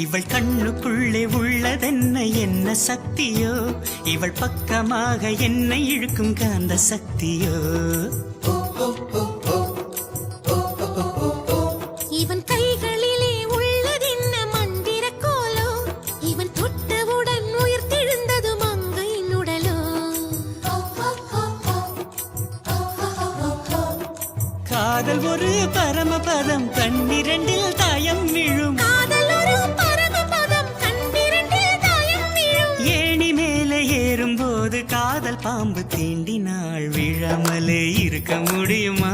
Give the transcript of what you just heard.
இவள் கண்ணுக்குள்ளே உள்ளதென்ன என்ன சக்தியோ, இவள் பக்கமாக என்னை இழுக்கும் காந்த சக்தியோ. இவன் கைகளிலே உள்ளதென்ன மந்திர கோலோ, இவன் தொட்டவுடன் உயிர் தெழுந்தது மங்கையின் உடலோ. காதல் ஒரு பரமபதம், கண்ணிரண்டில் தாயம் விழும். ஏறும்போது காதல் பாம்பு தீண்டினாள், விழாமலே இருக்க முடியுமா?